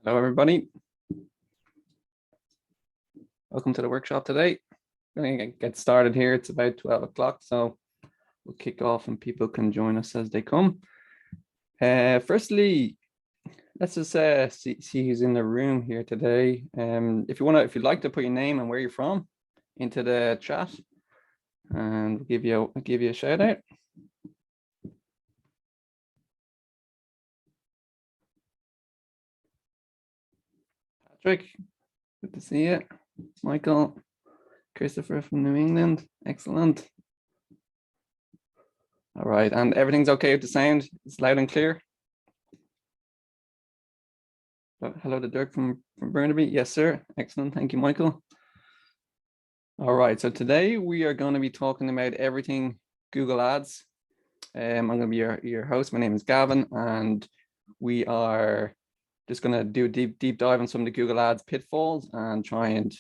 Hello, everybody. Welcome to the workshop today. I'm going to get started here. It's about 12 o'clock, so we'll kick off and people can join us as they come. Firstly, let's just see who's in the room here today. If you'd like to put your name and where you're from into the chat, and we'll give you a shout out. Patrick, good to see you. Michael, Christopher from New England, excellent. All right, and everything's okay with the sound? It's loud and clear. Hello to Dirk from Burnaby. Yes, sir. Excellent. Thank you, Michael. All right, so today we are going to be talking about everything Google Ads. I'm going to be your host. My name is Gavin, and we are just going to do a deep dive on some of the Google Ads pitfalls and try and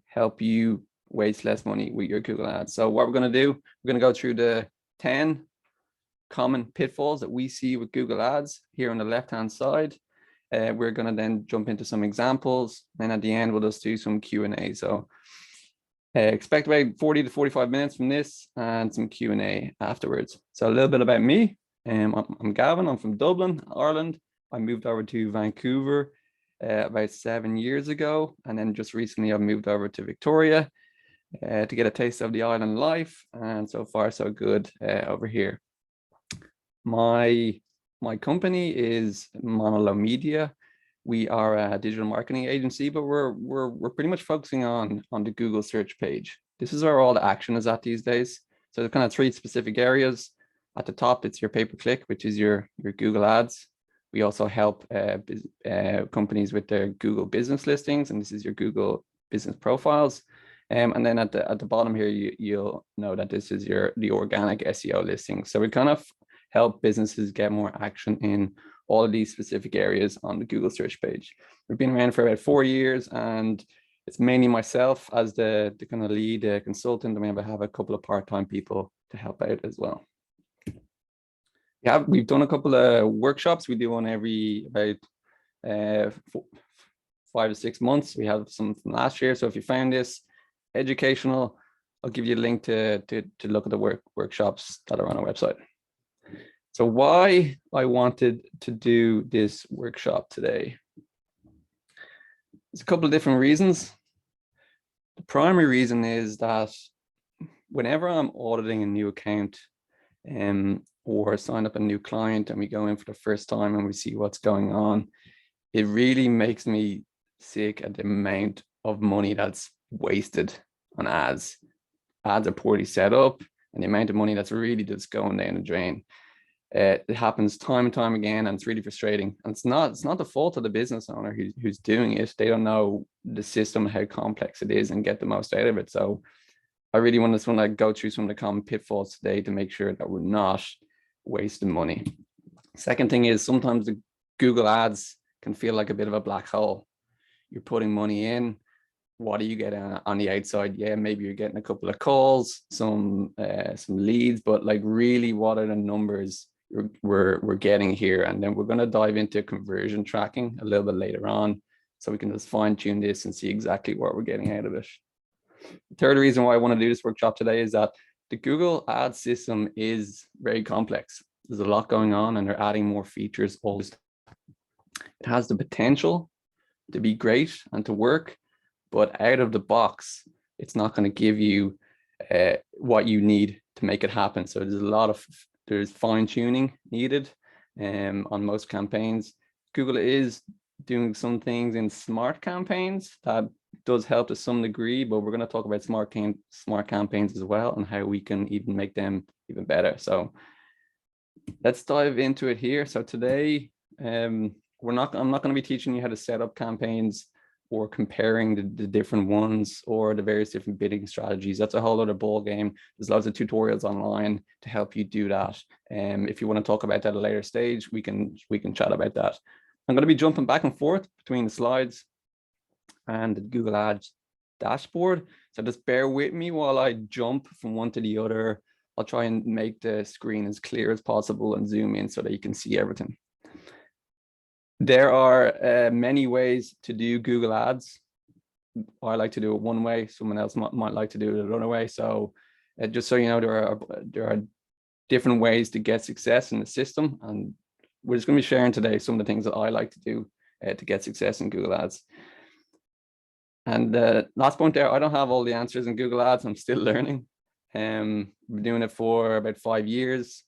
help you waste less money with your Google Ads. So what we're going to do, we're going to go through the 10 common pitfalls that we see with Google Ads here on the left-hand side. We're going to then jump into some examples. Then at the end, we'll just do some Q&A. So expect about 40 to 45 minutes from this and some Q&A afterwards. So a little bit about me. I'm Gavin. I'm from Dublin, Ireland. I moved over to Vancouver about 7 years ago. And then just recently, I've moved over to Victoria to get a taste of the island life. And so far, so good over here. My company is Monolo Media. We are a digital marketing agency, but we're pretty much focusing on the Google search page. This is where all the action is at these days. So there's kind of 3 specific areas. At the top, it's your pay-per-click, which is your Google Ads. We also help companies with their Google business listings, and this is your Google business profiles. And then at the bottom here, you'll know that this is the organic SEO listing. So we kind of help businesses get more action in all of these specific areas on the Google search page. We've been around for about 4 years, and it's mainly myself as the kind of lead consultant, and we have a couple of part-time people to help out as well. Yeah, we've done a couple of workshops. We do one every about 5 to 6 months. We have some from last year. So if you found this educational, I'll give you a link to look at the workshops that are on our website. So why I wanted to do this workshop today? There's a couple of different reasons. The primary reason is that whenever I'm auditing a new account or sign up a new client and we go in for the first time and we see what's going on, it really makes me sick at the amount of money that's wasted on ads. Ads are poorly set up, and the amount of money that's really just going down the drain. It happens time and time again, and it's really frustrating. And it's not the fault of the business owner who's doing it. They don't know the system, how complex it is, and get the most out of it. So I really want to go through some of the common pitfalls today to make sure that we're not wasting money. Second thing is, sometimes the Google Ads can feel like a bit of a black hole. You're putting money in. What do you get on the outside? Yeah, maybe you're getting a couple of calls, some leads, but like really, what are the numbers we're getting here? And then we're going to dive into conversion tracking a little bit later on, so we can just fine tune this and see exactly what we're getting out of it. The third reason why I want to do this workshop today is that the Google Ads system is very complex. There's a lot going on, and they're adding more features all the time. It has the potential to be great and to work, but out of the box, it's not going to give you what you need to make it happen. So there's fine tuning needed on most campaigns. Google is doing some things in smart campaigns that does help to some degree, but we're going to talk about smart campaigns as well, and how we can even make them even better. So let's dive into it here. So today, I'm not going to be teaching you how to set up campaigns or comparing the different ones or the various different bidding strategies. That's a whole other ball game. There's loads of tutorials online to help you do that. If you want to talk about that at a later stage, we can chat about that. I'm going to be jumping back and forth between the slides and the Google Ads dashboard. So just bear with me while I jump from one to the other. I'll try and make the screen as clear as possible and zoom in so that you can see everything. There are many ways to do Google Ads. I like to do it one way. Someone else might like to do it another way. So just so you know, there are different ways to get success in the system. And we're just going to be sharing today some of the things that I like to do to get success in Google Ads. And last point there, I don't have all the answers in Google Ads. I'm still learning. I've been doing it for about 5 years.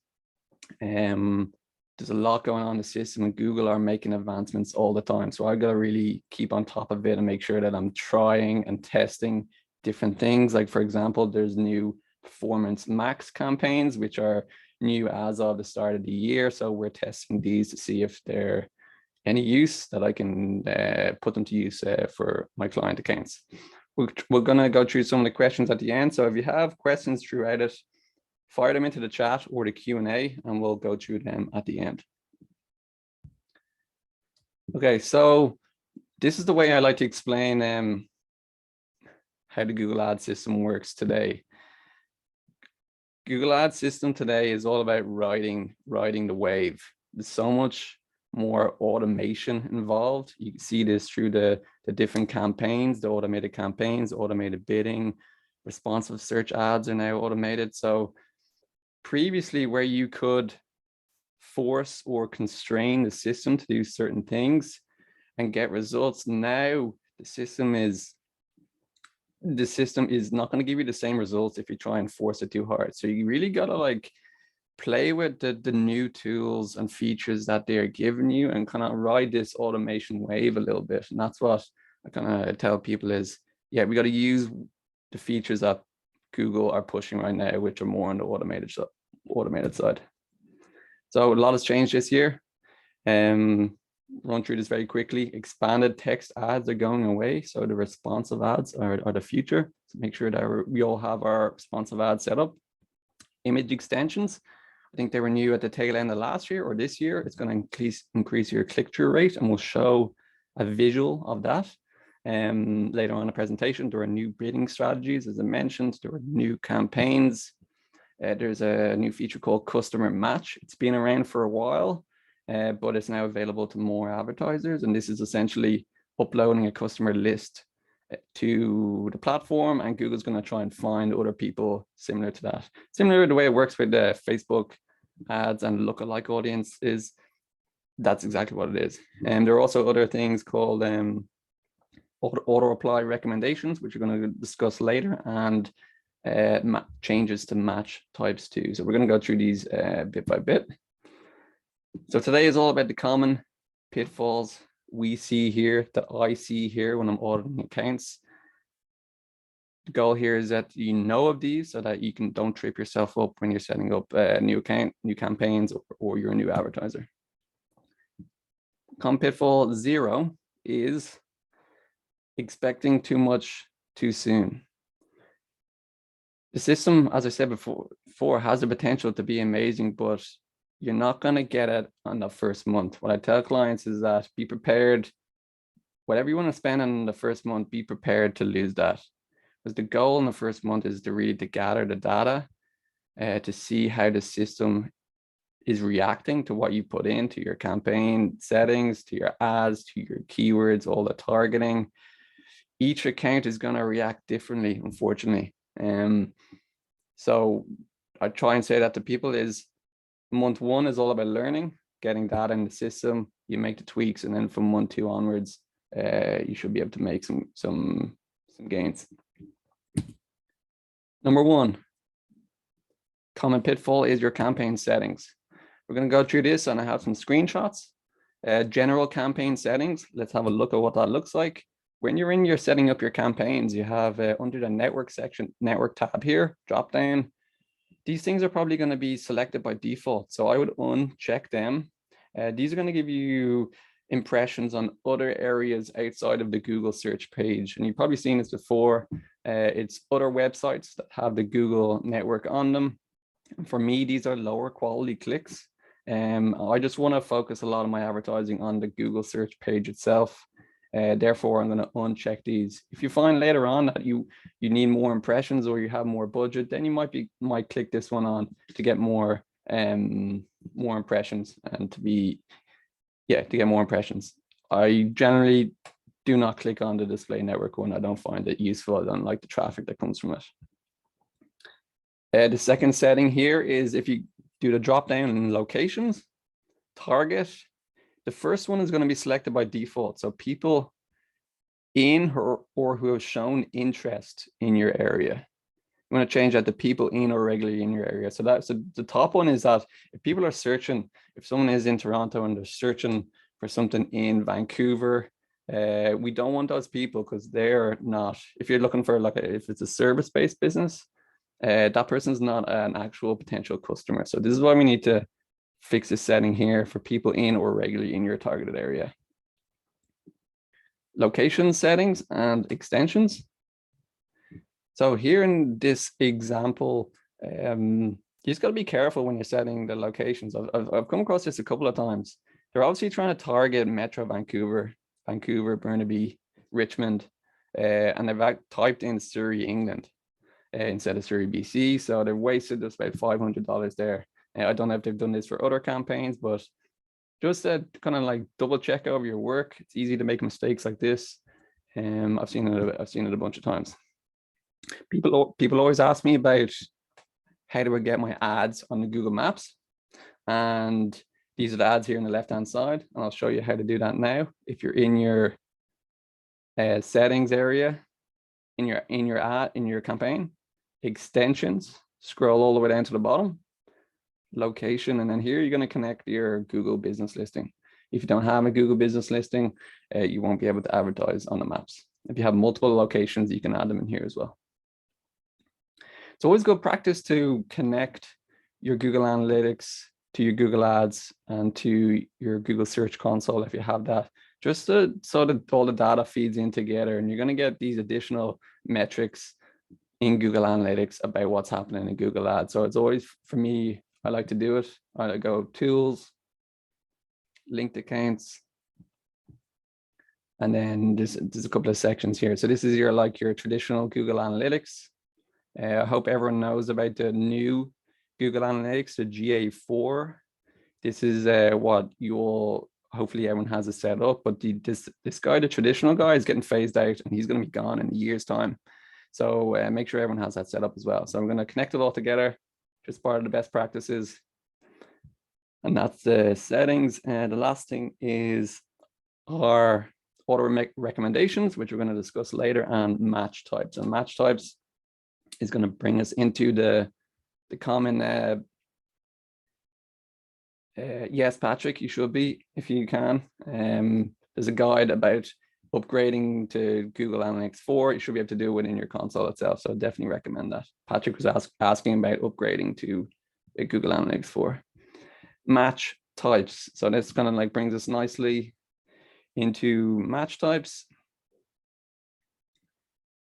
There's a lot going on in the system, and Google are making advancements all the time. So I got to really keep on top of it and make sure that I'm trying and testing different things. Like, for example, there's new Performance Max campaigns, which are new as of the start of the year. So we're testing these to see if they're any use that I can put them to use for my client accounts. We're going to go through some of the questions at the end. So if you have questions throughout it, fire them into the chat or the Q&A, and we'll go through them at the end. Okay, so this is the way I like to explain how the Google Ads system works today. Google Ads system today is all about riding the wave. There's so much more automation involved. You can see this through the different campaigns, the automated campaigns, automated bidding, responsive search ads are now automated. So previously, where you could force or constrain the system to do certain things and get results, now the system is not going to give you the same results if you try and force it too hard. So you really got to like play with the new tools and features that they're giving you and kind of ride this automation wave a little bit. And that's what I kind of tell people is, yeah, we got to use the features that Google are pushing right now, which are more on the automated side. So a lot has changed this year. Run through this very quickly. Expanded text ads are going away. So the responsive ads are the future. So make sure that we all have our responsive ads set up. Image extensions. I think they were new at the tail end of last year or this year. It's going to increase your click-through rate, and we'll show a visual of that. Later on in the presentation, there are new bidding strategies, as I mentioned. There were new campaigns. There's a new feature called Customer Match. It's been around for a while, but it's now available to more advertisers. And this is essentially uploading a customer list to the platform, and Google's going to try and find other people similar to that. Similar to the way it works with the Facebook ads and lookalike audience is, that's exactly what it is. And there are also other things called auto apply recommendations, which we're going to discuss later, and changes to match types too. So we're going to go through these bit by bit. So today is all about the common pitfalls we see here, that I see here when I'm auditing accounts. The goal here is that you know of these so that you don't trip yourself up when you're setting up a new account, new campaigns, or you're a new advertiser. Common pitfall 0 is expecting too much too soon. The system, as I said before, has the potential to be amazing, but you're not going to get it on the first month. What I tell clients is that be prepared. Whatever you want to spend on the first month, be prepared to lose that. Because the goal in the first month is to gather the data to see how the system is reacting to what you put into your campaign settings, to your ads, to your keywords, all the targeting. Each account is going to react differently, unfortunately. So I try and say that to people is month 1 is all about learning, getting data in the system. You make the tweaks, and then from month 2 onwards, you should be able to make some gains. Number 1, common pitfall is your campaign settings. We're going to go through this, and I have some screenshots. General campaign settings. Let's have a look at what that looks like. When you're in your setting up your campaigns, you have under the network section, network tab here, drop down. These things are probably going to be selected by default, so I would uncheck them. These are going to give you impressions on other areas outside of the Google search page. And you've probably seen this before. It's other websites that have the Google network on them. For me, these are lower quality clicks. I just want to focus a lot of my advertising on the Google search page itself. Therefore, I'm going to uncheck these. If you find later on that you need more impressions or you have more budget, then you might click this one on to get more impressions and to be Yeah, to get more impressions. I generally do not click on the display network one. I don't find it useful. I don't like the traffic that comes from it. The second setting here is if you do the drop down in locations, target, the first one is going to be selected by default. So people in or who have shown interest in your area. I'm going to change that to people in or regularly in your area. So that's the top one is that if people are searching, if someone is in Toronto and they're searching for something in Vancouver, we don't want those people because they're not, if you're looking for if it's a service-based business, that person's not an actual potential customer. So this is why we need to fix this setting here for people in or regularly in your targeted area. Location settings and extensions. So here in this example, you just got to be careful when you're setting the locations. I've come across this a couple of times. They're obviously trying to target Metro Vancouver, Burnaby, Richmond, and they've typed in Surrey, England, instead of Surrey, BC. So they've wasted just about $500 there. I don't know if they've done this for other campaigns, but just kind of like double check over your work. It's easy to make mistakes like this. I've seen it a bunch of times. People always ask me about how do I get my ads on the Google Maps, and these are the ads here on the left hand side, and I'll show you how to do that now. If you're in your settings area, in your campaign, extensions, scroll all the way down to the bottom, location, and then here you're going to connect your Google business listing. If you don't have a Google business listing, you won't be able to advertise on the maps. If you have multiple locations, you can add them in here as well. It's always good practice to connect your Google Analytics to your Google Ads and to your Google Search Console if you have that, just so that all the data feeds in together, and you're going to get these additional metrics in Google Analytics about what's happening in Google Ads. So it's always, for me, I like to do it. I go tools, linked accounts, and then there's a couple of sections here. So this is your traditional Google Analytics. I hope everyone knows about the new Google Analytics, the GA4. This is what hopefully everyone has it set up, but this guy, the traditional guy, is getting phased out and he's going to be gone in a year's time. So make sure everyone has that set up as well. So I'm going to connect it all together, just part of the best practices. And that's the settings. And the last thing is our auto recommendations, which we're going to discuss later, and match types. And match types is going to bring us into the common yes, Patrick, you should be, if you can. There's a guide about upgrading to Google Analytics 4. You should be able to do it within your console itself. So I definitely recommend that. Patrick was asking about upgrading to Google Analytics 4. Match types. So this kind of brings us nicely into match types.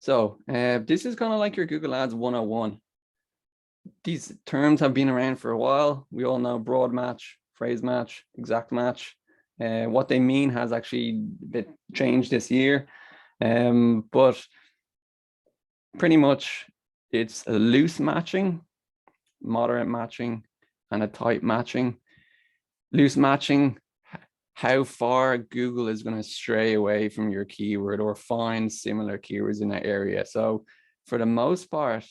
So this is kind of like your Google Ads 101. These terms have been around for a while. We all know broad match, phrase match, exact match. What they mean has actually been changed this year. But pretty much it's a loose matching, moderate matching, and a tight matching. Loose matching, how far Google is going to stray away from your keyword or find similar keywords in that area. So for the most part,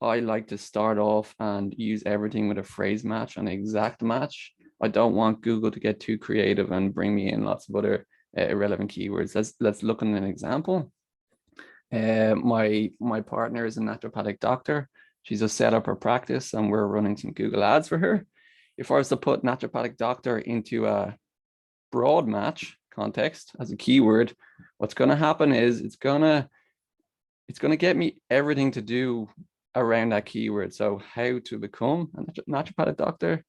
I like to start off and use everything with a phrase match and exact match. I don't want Google to get too creative and bring me in lots of other irrelevant keywords. Let's look at an example. My partner is a naturopathic doctor. She's just set up her practice and we're running some Google ads for her. If I was to put naturopathic doctor into a broad match context as a keyword, what's going to happen is it's going to get me everything to do around that keyword. So how to become a naturopathic doctor,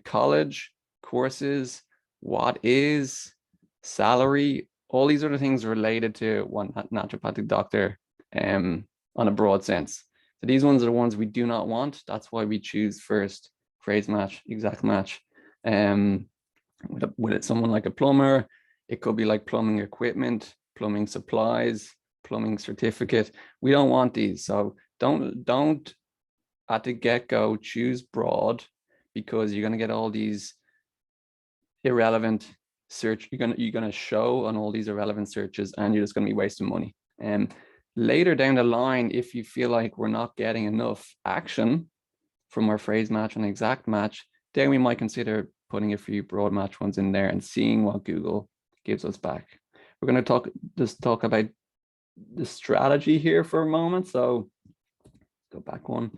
college, courses, what is, salary, all these other things related to one naturopathic doctor on a broad sense. So these ones are the ones we do not want. That's why we choose first phrase match, exact match. With someone like a plumber, it could be like plumbing equipment, plumbing supplies, plumbing certificate. We don't want these. So don't at the get-go choose broad, because you're going to get all these irrelevant search. You're gonna show on all these irrelevant searches, and you're just gonna be wasting money. And later down the line, if you feel like we're not getting enough action from our phrase match and exact match, then we might consider putting a few broad match ones in there and seeing what Google gives us back. We're going to talk about the strategy here for a moment. So go back one.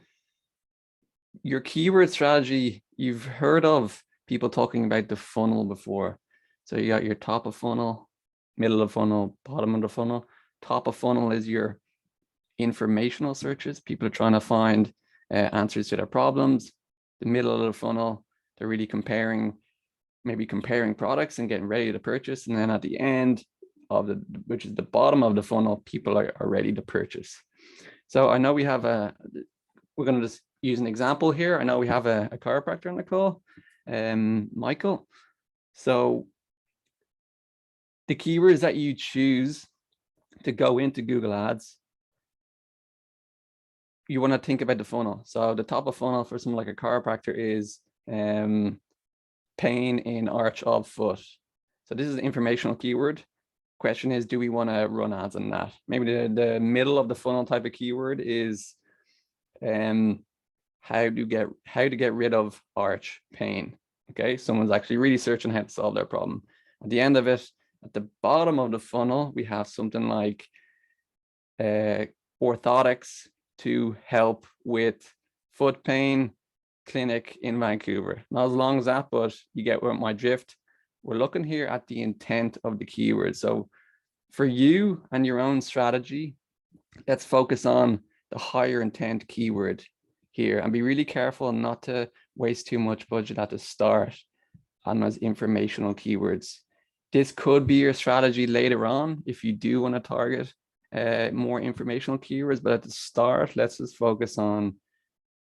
Your keyword strategy, you've heard of people talking about the funnel before. So you got your top of funnel, middle of funnel, bottom of the funnel. Top of funnel is your informational searches. People are trying to find answers to their problems. The middle of the funnel, they're really maybe comparing products and getting ready to purchase. And then at the end of which is the bottom of the funnel, people are ready to purchase. So I know we have we're going to just use an example here. I know we have a chiropractor on the call, Michael. So the keywords that you choose to go into Google Ads, you want to think about the funnel. So the top of funnel for someone like a chiropractor is pain in arch of foot. So this is an informational keyword. Question is, do we want to run ads on that? Maybe the middle of the funnel type of keyword is how to get rid of arch pain. Okay, someone's actually really searching how to solve their problem. At the end of it, at the bottom of the funnel, we have something like orthotics to help with foot pain clinic in Vancouver. Not as long as that, but you get where my drift. We're looking here at the intent of the keyword. So for you and your own strategy, let's focus on the higher intent keyword here and be really careful not to waste too much budget at the start on those informational keywords. This could be your strategy later on if you do want to target more informational keywords, but at the start, let's just focus on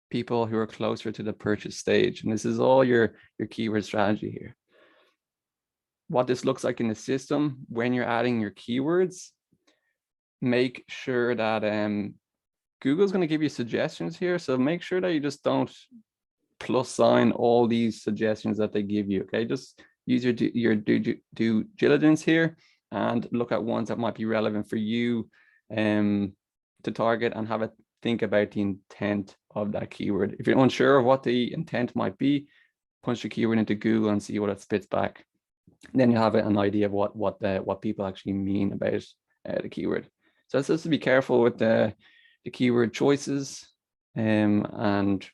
people who are closer to the purchase stage. And this is all your keyword strategy here. What this looks like in the system when you're adding your keywords, make sure that Google's going to give you suggestions here. So make sure that you just don't plus sign all these suggestions that they give you. Okay, just use your due diligence here and look at ones that might be relevant for you to target and have a think about the intent of that keyword. If you're unsure of what the intent might be, punch the keyword into Google and see what it spits back. Then you have an idea of what people actually mean about the keyword. So it's just to be careful with the keyword choices, and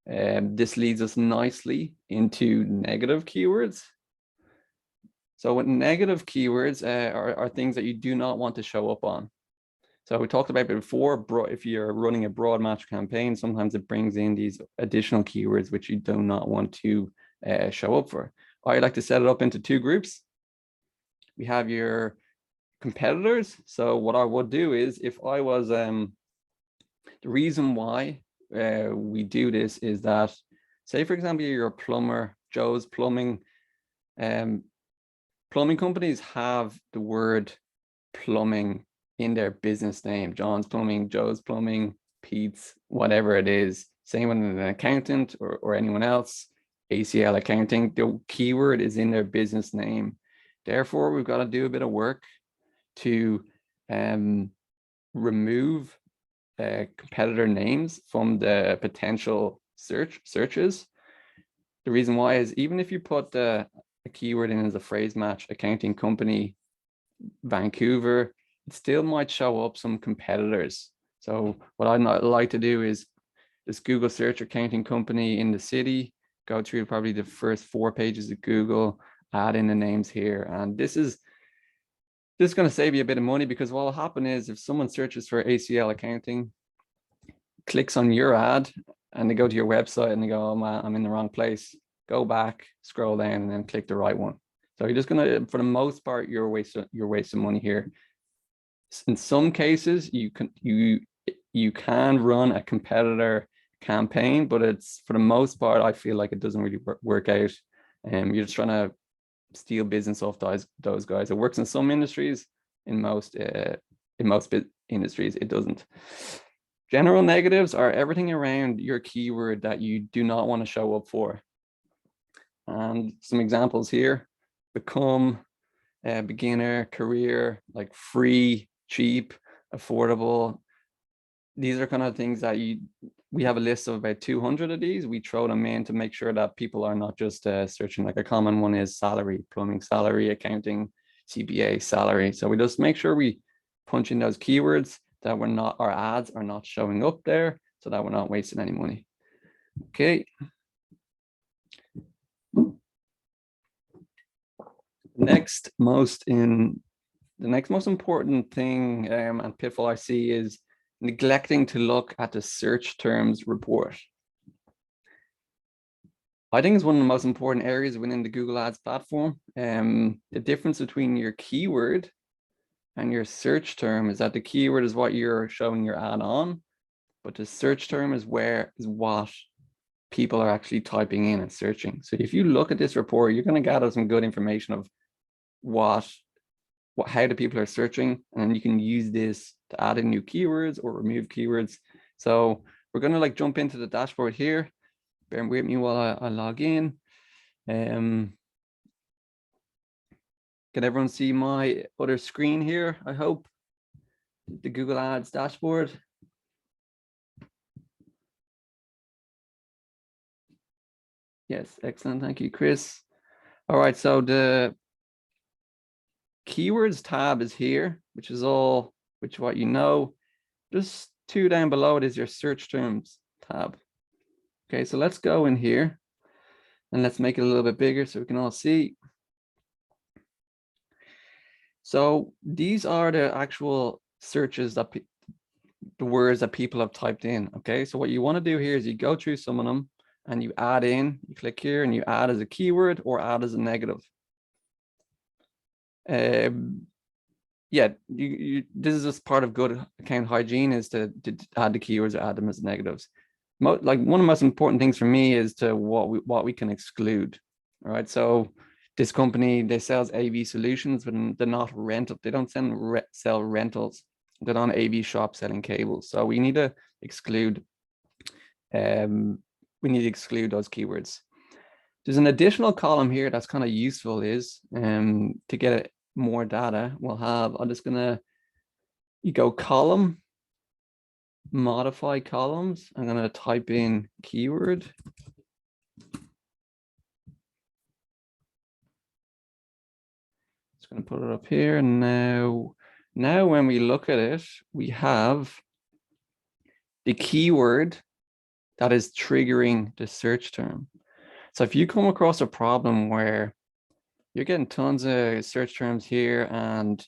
this leads us nicely into negative keywords. So with negative keywords are things that you do not want to show up on. So we talked about it before, if you're running a broad match campaign, sometimes it brings in these additional keywords which you do not want to show up for. I like to set it up into two groups. We have your competitors. So what I would do is, if I was, the reason why we do this is that, say for example, you're a plumber, Joe's Plumbing. Plumbing companies have the word plumbing in their business name. John's Plumbing, Joe's Plumbing, Pete's, whatever it is. Same with an accountant or anyone else, ACL accounting, the keyword is in their business name. Therefore, we've got to do a bit of work to remove competitor names from the potential searches. The reason why is, even if you put a keyword in as a phrase match, accounting company, Vancouver, it still might show up some competitors. So what I'd like to do is just Google search accounting company in the city, go through probably the first 4 pages of Google, add in the names here. And this is going to save you a bit of money, because what will happen is, if someone searches for ACL accounting, clicks on your ad, and they go to your website and they go, oh man, I'm in the wrong place, go back, scroll down, and then click the right one. So you're just going to, for the most part, you're wasting money here. In some cases, you can run a competitor campaign, but it's, for the most part, I feel like it doesn't really work out. You're just trying to steal business off those guys. It works in some industries, in most industries it doesn't. General negatives are everything around your keyword that you do not want to show up for. And some examples here: become, beginner, career, like free, cheap, affordable. These are kind of things that we have a list of about 200 of these. We throw them in to make sure that people are not just searching. Like a common one is salary, plumbing salary, accounting, CPA salary. So we just make sure we punch in those keywords that our ads are not showing up there, so that we're not wasting any money. Okay. The next most important thing and pitfall I see is neglecting to look at the search terms report. I think it's one of the most important areas within the Google Ads platform. The difference between your keyword and your search term is that the keyword is what you're showing your ad on, but the search term is what people are actually typing in and searching. So if you look at this report, you're going to gather some good information of how the people are searching, and you can use this to add in new keywords or remove keywords. So we're going to like jump into the dashboard here. Bear with me while I log in. Can everyone see my other screen here? I hope the Google Ads dashboard. Yes, excellent. Thank you, Chris. All right, so the keywords tab is here, which is what you know. Just 2 down below it is your search terms tab. Okay, so let's go in here and let's make it a little bit bigger so we can all see. So these are the actual searches that the words that people have typed in. Okay, so what you want to do here is you go through some of them and you add in, you click here and you add as a keyword or add as a negative. Yeah, this is just part of good account hygiene, is to add the keywords or add them as negatives. Like one of the most important things for me is to what we can exclude. All right, so this company, they sells AV solutions, but they're not rental. They don't sell rentals. They're not an AV shop selling cables. So we need to exclude. We need to exclude those keywords. There's an additional column here that's kind of useful, is to get more data. I'm just gonna, you go column, modify columns. I'm gonna type in keyword. Just gonna put it up here. Now when we look at it, we have the keyword that is triggering the search term. So if you come across a problem where you're getting tons of search terms here and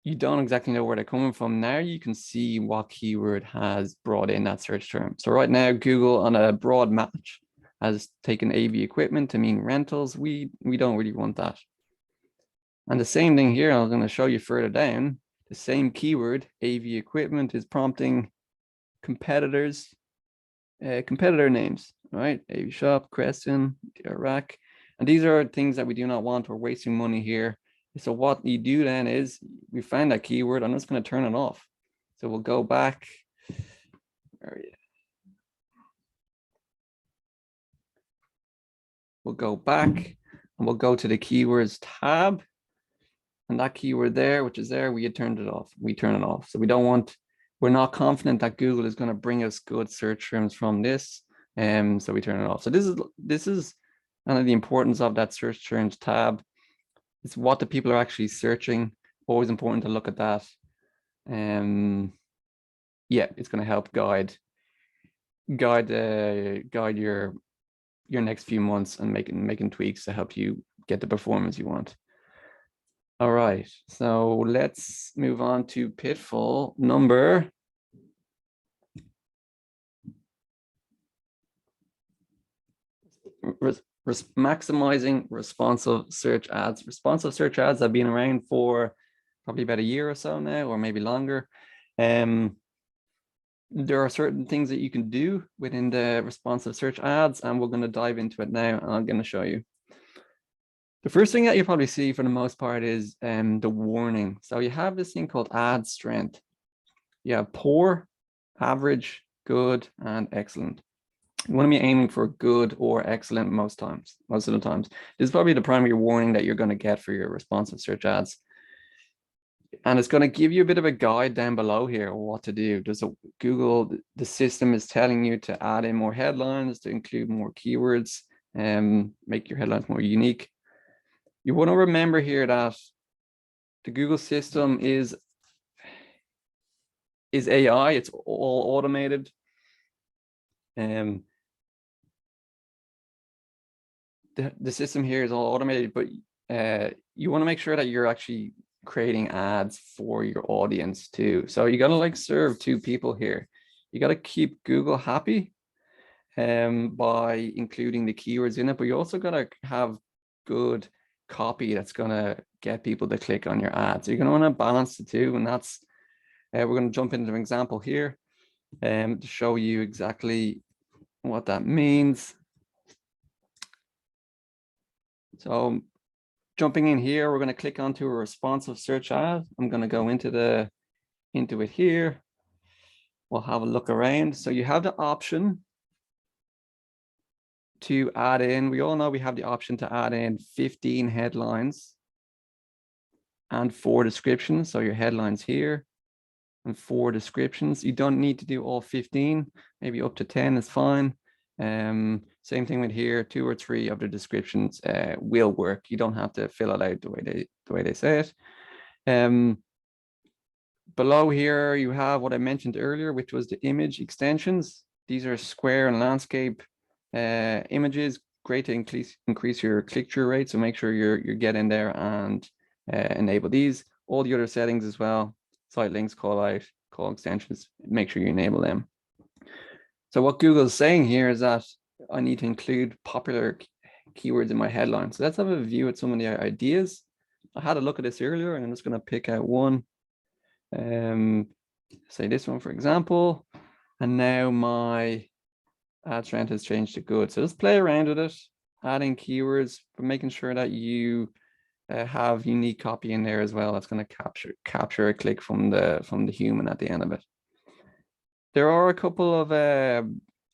you don't exactly know where they're coming from, now you can see what keyword has brought in that search term. So right now, Google on a broad match has taken AV equipment to mean rentals. We don't really want that. And the same thing here, I'm going to show you further down. The same keyword, AV equipment, is prompting competitor names, right? AV shop, Crescent, Iraq. And these are things that we do not want. We're wasting money here. So what you do then is, we find that keyword. I'm just going to turn it off. So we'll go back. We'll go back and we'll go to the keywords tab. And that keyword there, which is there, we had turned it off. We turn it off. So we're not confident that Google is going to bring us good search terms from this. So we turn it off. So this is kind of the importance of that search terms tab. It's what the people are actually searching. Always important to look at that. Yeah, it's going to help guide your next few months and making tweaks to help you get the performance you want. All right, so let's move on to pitfall number maximizing responsive search ads. Responsive search ads have been around for probably about a year or so now, or maybe longer. There are certain things that you can do within the responsive search ads, and we're going to dive into it now, and I'm going to show you. The first thing that you probably see for the most part is the warning. So you have this thing called ad strength. You have poor, average, good, and excellent. You want to be aiming for good or excellent most of the times. This is probably the primary warning that you're going to get for your responsive search ads. And it's going to give you a bit of a guide down below here what to do. There's a Google, the system is telling you to add in more headlines, to include more keywords, and make your headlines more unique. You want to remember here that the Google system is AI. It's all automated. The system here is all automated, but you want to make sure that you're actually creating ads for your audience too. So you got to like serve two people here. You got to keep Google happy by including the keywords in it, but you also got to have good copy that's going to get people to click on your ad. So you're going to want to balance the two, and that's we're going to jump into an example here to show you exactly what that means. So jumping in here, we're going to click onto a responsive search ad. I'm going to go into it here. We'll have a look around. So you have the option to add in, we all know we have the option to add in 15 headlines and 4 descriptions. So your headlines here and 4 descriptions. You don't need to do all 15, maybe up to 10 is fine. Same thing with here, 2 or 3 of the descriptions will work. You don't have to fill it out the way they say it. Below here, you have what I mentioned earlier, which was the image extensions. These are square and landscape images, great to increase your click-through rate. So make sure you're getting there and enable these. All the other settings as well, site links, call out, call extensions, make sure you enable them. So what Google's saying here is that I need to include popular keywords in my headline. So let's have a view at some of the ideas. I had a look at this earlier, and I'm just going to pick out one. Say this one, for example. And now my ad strength has changed to good. So let's play around with it, adding keywords, but making sure that you have unique copy in there as well. That's going to capture a click from the human at the end of it. There are a couple of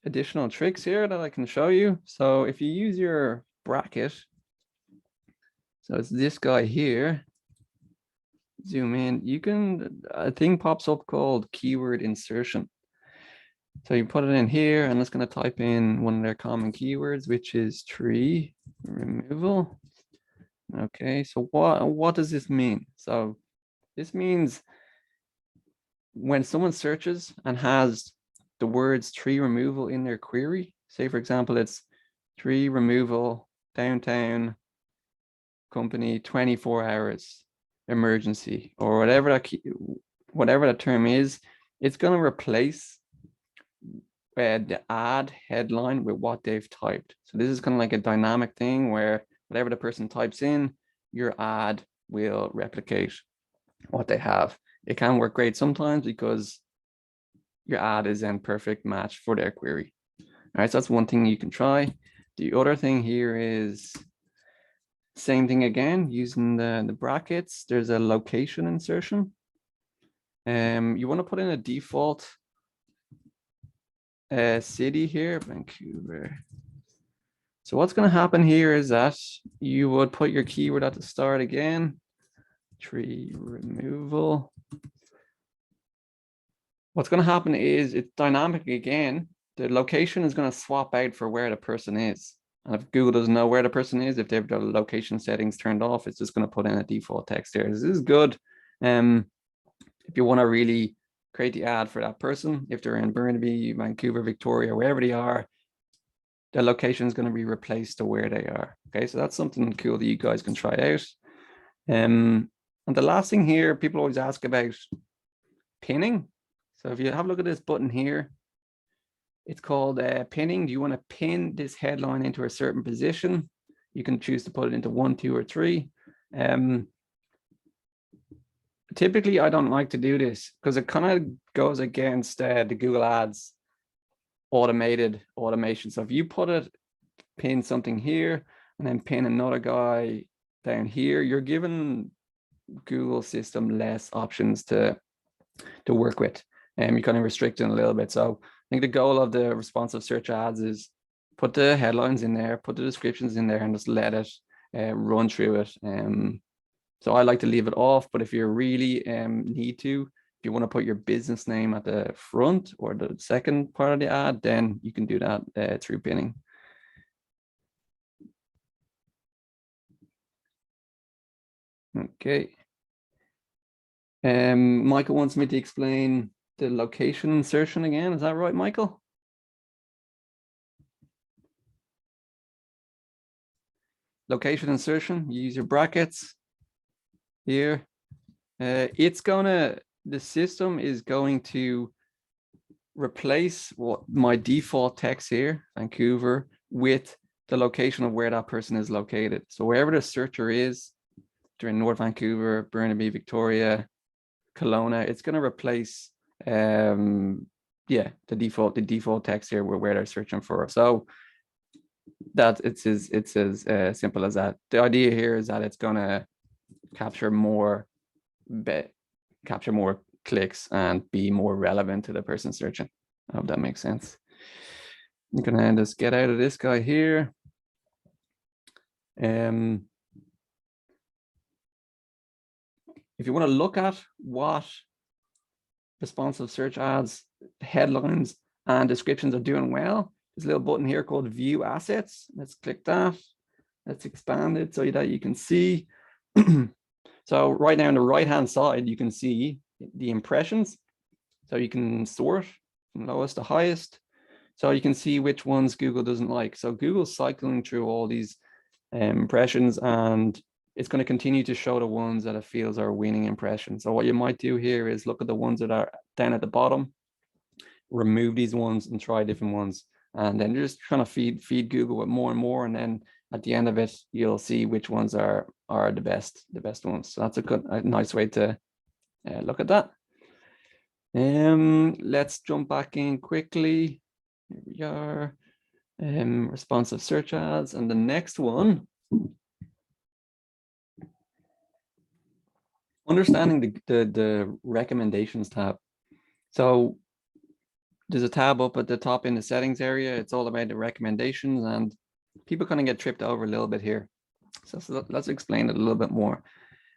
additional tricks here that I can show you. So if you use your bracket, so it's this guy here, zoom in, you can, a thing pops up called keyword insertion. So you put it in here, and it's going to type in one of their common keywords, which is tree removal. Okay, so what does this mean? So this means when someone searches and has the words tree removal in their query, say for example, it's tree removal, downtown company, 24 hours emergency, or whatever that term is, it's going to replace the ad headline with what they've typed. So this is kind of like a dynamic thing where whatever the person types in, your ad will replicate what they have. It can work great sometimes because your ad is in perfect match for their query. All right, so that's one thing you can try. The other thing here is same thing again, using the brackets. There's a location insertion. You want to put in a default city here, Vancouver. So what's going to happen here is that you would put your keyword at the start again, tree removal. What's going to happen is it's dynamic again. The location is going to swap out for where the person is. And if Google doesn't know where the person is, if they have the location settings turned off, it's just going to put in a default text there. This is good. If you want to really create the ad for that person, if they're in Burnaby, Vancouver, Victoria, wherever they are, the location is going to be replaced to where they are. Okay, so that's something cool that you guys can try out. And the last thing here, people always ask about pinning. So if you have a look at this button here, it's called pinning. Do you want to pin this headline into a certain position? You can choose to put it into 1, 2, or 3. Typically, I don't like to do this because it kind of goes against the Google Ads automation. So if you pin something here and then pin another guy down here, you're giving Google system less options to work with, and you're kind of restricting a little bit. So think the goal of the responsive search ads is put the headlines in there, put the descriptions in there, and just let it run through it. So I like to leave it off, but if you really need to, if you want to put your business name at the front or the second part of the ad, then you can do that through pinning. Okay. Michael wants me to explain the location insertion again. Is that right, Michael? Location insertion, you use your brackets here. The system is going to replace what my default text here, Vancouver, with the location of where that person is located. So wherever the searcher is, during North Vancouver, Burnaby, Victoria, Kelowna, it's going to replace the default text here where they're searching for. So that it's as simple as that. The idea here is that it's going to capture more clicks and be more relevant to the person searching. I hope that makes sense. I'm gonna just get out of this guy here. If you want to look at what responsive search ads, headlines, and descriptions are doing well, there's a little button here called View Assets. Let's click that. Let's expand it so that you can see. So right now on the right-hand side, you can see the impressions. So you can sort from lowest to highest. So you can see which ones Google doesn't like. So Google's cycling through all these impressions, and it's going to continue to show the ones that it feels are winning impressions. So what you might do here is look at the ones that are down at the bottom, remove these ones and try different ones. And then you're just trying to feed Google with more and more. And then at the end of it, you'll see which ones are the best ones. So that's a nice way to look at that. Let's jump back in quickly. Here we are. Responsive search ads. And the next one, understanding the recommendations tab. So there's a tab up at the top in the settings area. It's all about the recommendations, and people kind of get tripped over a little bit here. So let's explain it a little bit more.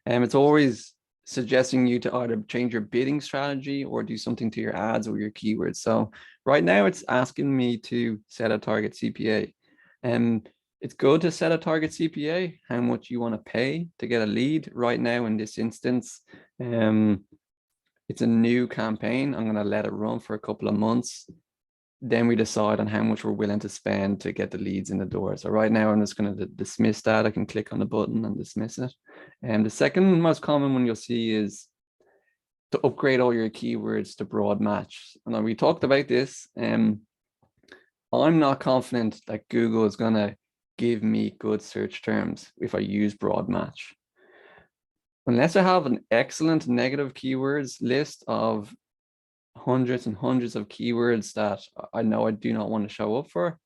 It's always suggesting you to either change your bidding strategy or do something to your ads or your keywords. So right now it's asking me to set a target CPA. It's good to set a target CPA, how much you want to pay to get a lead. Right now in this instance, it's a new campaign. I'm going to let it run for a couple of months. Then we decide on how much we're willing to spend to get the leads in the door. So right now I'm just going to dismiss that. I can click on the button and dismiss it. And the second most common one you'll see is to upgrade all your keywords to broad match. And we talked about this. I'm not confident that Google is going to give me good search terms if I use broad match. Unless I have an excellent negative keywords list of hundreds and hundreds of keywords that I know I do not want to show up for,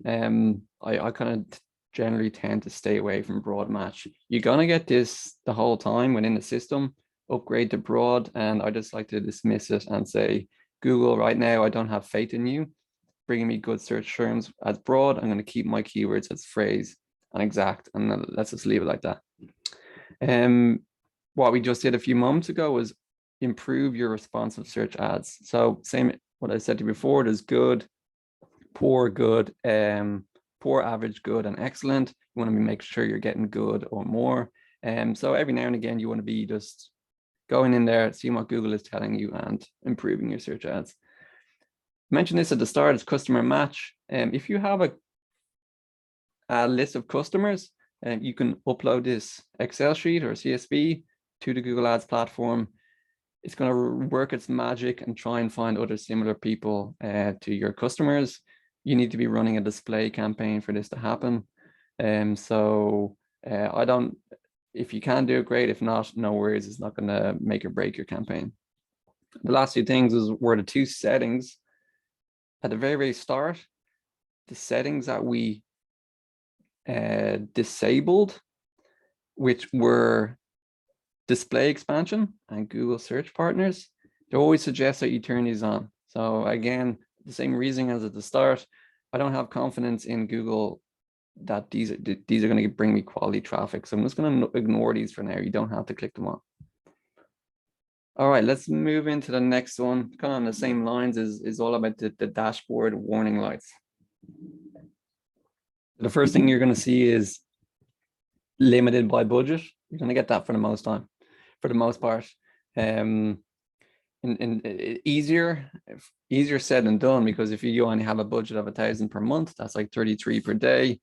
I kind of generally tend to stay away from broad match. You're going to get this the whole time within the system, upgrade to broad, and I just like to dismiss it and say, Google, right now, I don't have faith in you bringing me good search terms as broad. I'm going to keep my keywords as phrase and exact, and then let's just leave it like that. What we just did a few moments ago was improve your responsive search ads. So same what I said to you before, there's good, poor, good, poor, average, good, and excellent. You want to make sure you're getting good or more. So every now and again, you want to be just going in there, seeing what Google is telling you and improving your search ads. I mentioned this at the start, it's customer match. If you have a list of customers, you can upload this Excel sheet or CSV to the Google Ads platform. It's going to work its magic and try and find other similar people to your customers. You need to be running a display campaign for this to happen. If you can do it, great. If not, no worries. It's not going to make or break your campaign. The last two things were the two settings. At the very, very start, the settings that we disabled, which were display expansion and Google search partners, they always suggest that you turn these on. So again, the same reasoning as at the start. I don't have confidence in Google that these are going to bring me quality traffic. So I'm just going to ignore these for now. You don't have to click them on. All right, let's move into the next one. Kind of on the same lines is all about the dashboard warning lights. The first thing you're going to see is limited by budget. You're going to get that for the most part. Easier said than done, because if you only have a budget of 1,000 per month, that's like 33 per day.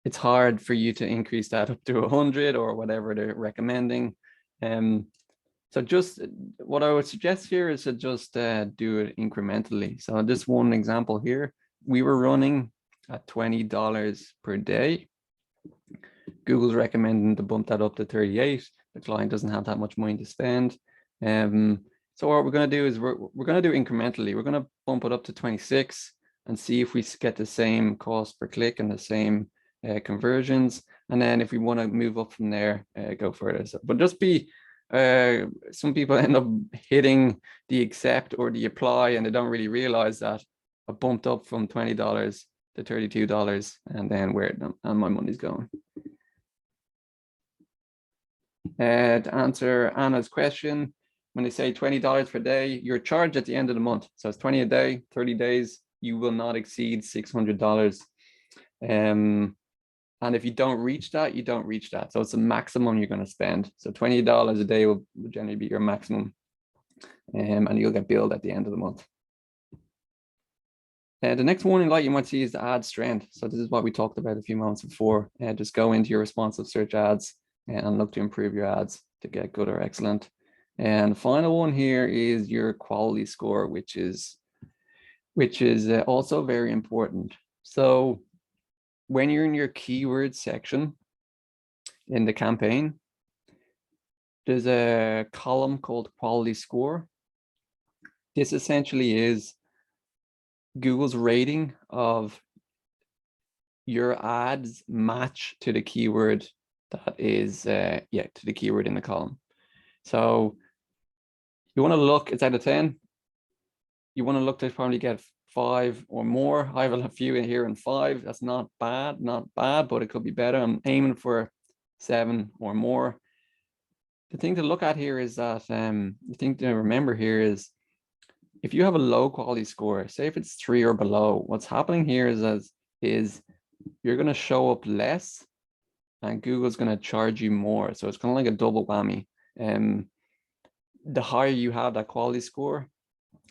It's hard for you to increase that up to 100 or whatever they're recommending. So just what I would suggest here is to just do it incrementally. So this one example here, we were running at $20 per day. Google's recommending to bump that up to 38. The client doesn't have that much money to spend. So what we're going to do is we're going to do incrementally. We're going to bump it up to 26 and see if we get the same cost per click and the same conversions. And then if we want to move up from there, go further. So, but just be, some people end up hitting the accept or the apply, and they don't really realize that I bumped up from $20 to $32, and then where my money's going. To answer Anna's question, when they say $20 per day, you're charged at the end of the month. So it's 20 a day, 30 days, you will not exceed $600. And if you don't reach that, you don't reach that. So it's the maximum you're going to spend. So $20 a day will generally be your maximum. And you'll get billed at the end of the month. The next warning light you might see is the ad strength. So this is what we talked about a few moments before. Just go into your responsive search ads and look to improve your ads to get good or excellent. And the final one here is your quality score, which is also very important. So when you're in your keyword section in the campaign, there's a column called quality score. This essentially is Google's rating of your ads match to the keyword that is, to the keyword in the column. So you want to look, it's out of 10. You want to look to probably get 5 or more. I have a few in here in 5. That's not bad, but it could be better. I'm aiming for 7 or more. The thing to look at here is that the thing to remember here is if you have a low quality score, say if it's 3 or below, what's happening here is you're going to show up less and Google's going to charge you more. So it's kind of like a double whammy. The higher you have that quality score,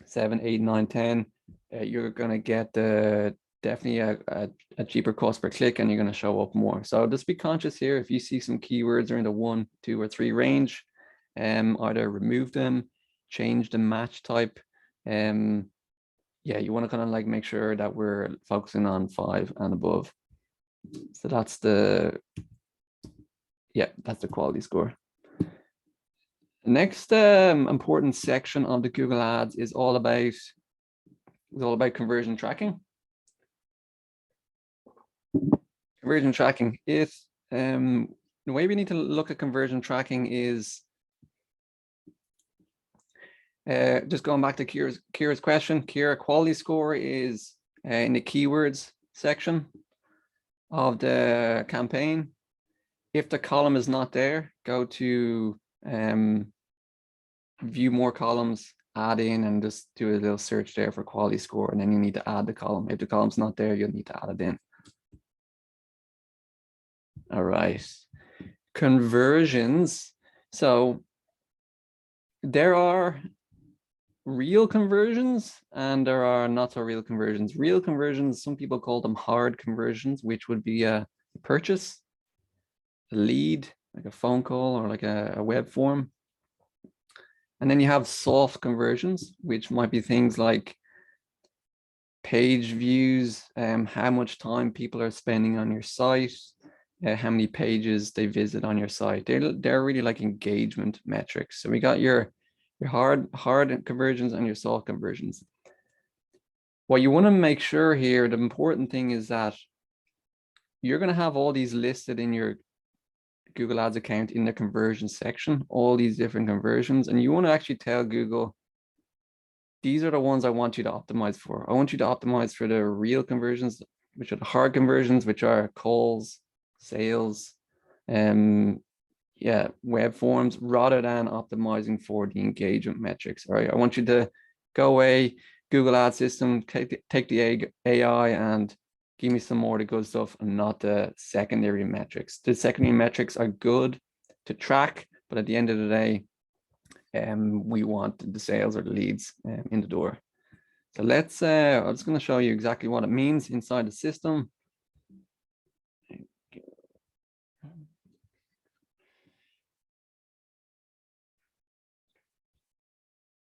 7, 8, 9, 10, you're going to get definitely a cheaper cost per click, and you're going to show up more. So just be conscious here. If you see some keywords are in the 1, 2, or 3 range, either remove them, change the match type. You want to kind of like make sure that we're focusing on 5 and above. So that's the quality score. The next important section of the Google Ads is all about conversion tracking. Conversion tracking is the way we need to look at conversion tracking is just going back to Kira's question. Kira, quality score is in the keywords section of the campaign. If the column is not there, go to view more columns, add in, and just do a little search there for quality score, and then you need to add the column. If the column's not there, you'll need to add it in. All right, conversions. So there are real conversions and there are not so real conversions. Real conversions, some people call them hard conversions, which would be a purchase, a lead, like a phone call or like a web form. And then you have soft conversions, which might be things like page views, how much time people are spending on your site, how many pages they visit on your site. They're really like engagement metrics. So we got your hard conversions and your soft conversions. What you want to make sure here, the important thing is that you're going to have all these listed in your Google Ads account in the conversion section, all these different conversions, and you want to actually tell Google these are the ones I want you to optimize for. I want you to optimize for the real conversions, which are the hard conversions, which are calls, sales, yeah, web forms, rather than optimizing for the engagement metrics. All right, I want you to go away, Google Ad System, take the AI and give me some more of the good stuff and not the secondary metrics. The secondary metrics are good to track, but at the end of the day, we want the sales or the leads in the door. So let's, I'm just going to show you exactly what it means inside the system.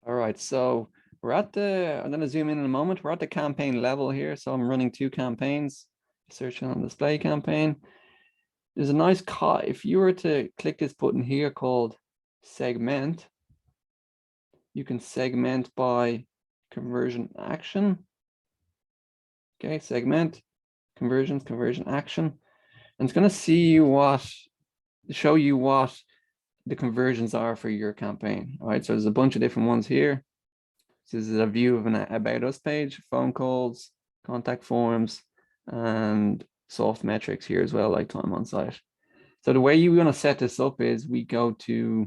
All right, so we're at the, I'm going to zoom in a moment. We're at the campaign level here. So I'm running 2 campaigns, search on display campaign. There's a nice cut. If you were to click this button here called segment, you can segment by conversion action. Okay, segment, conversions, conversion action. And it's going to show you what the conversions are for your campaign. All right, so there's a bunch of different ones here. This is a view of an About Us page, phone calls, contact forms, and soft metrics here as well, like time on site. So the way you want to set this up is we go to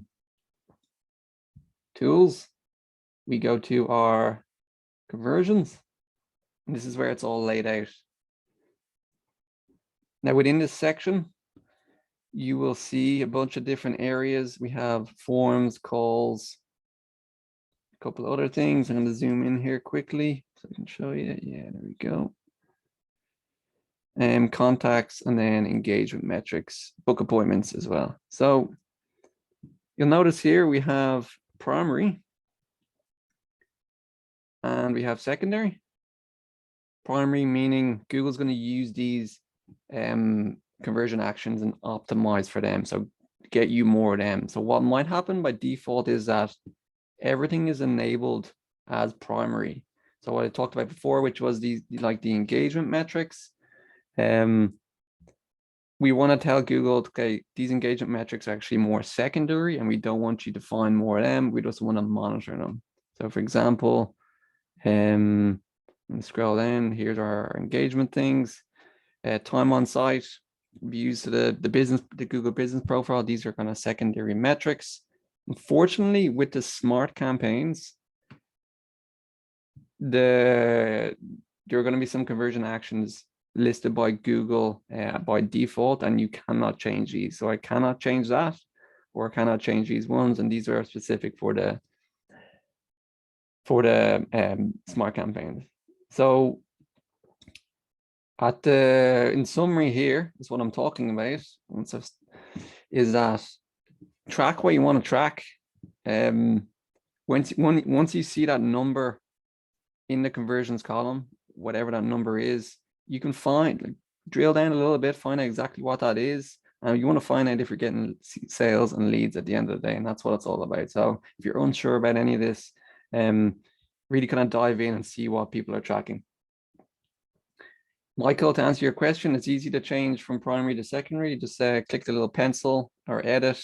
tools, we go to our conversions, and this is where it's all laid out. Now within this section, you will see a bunch of different areas. We have forms, calls, a couple other things. I'm going to zoom in here quickly so I can show you. Yeah, there we go. Contacts, and then engagement metrics, book appointments as well. So you'll notice here we have primary and we have secondary. Primary meaning Google's going to use these conversion actions and optimize for them, so get you more of them. So what might happen by default is that everything is enabled as primary. So what I talked about before, which was these, like the engagement metrics, we want to tell Google, okay, these engagement metrics are actually more secondary and we don't want you to find more of them, we just want to monitor them. So for example, scroll down, here's our engagement things. Time on site, views to the Google business profile. These are kind of secondary metrics. Unfortunately, with the smart campaigns, there are going to be some conversion actions listed by Google by default, and you cannot change these. So I cannot change that, or I cannot change these ones, and these are specific for the smart campaigns. So in summary here is what I'm talking about. Is that track what you want to track. Once you see that number in the conversions column, whatever that number is, you can drill down a little bit, find out exactly what that is. And you want to find out if you're getting sales and leads at the end of the day, and that's what it's all about. So if you're unsure about any of this, really kind of dive in and see what people are tracking. Michael, to answer your question, it's easy to change from primary to secondary. Just click the little pencil or edit,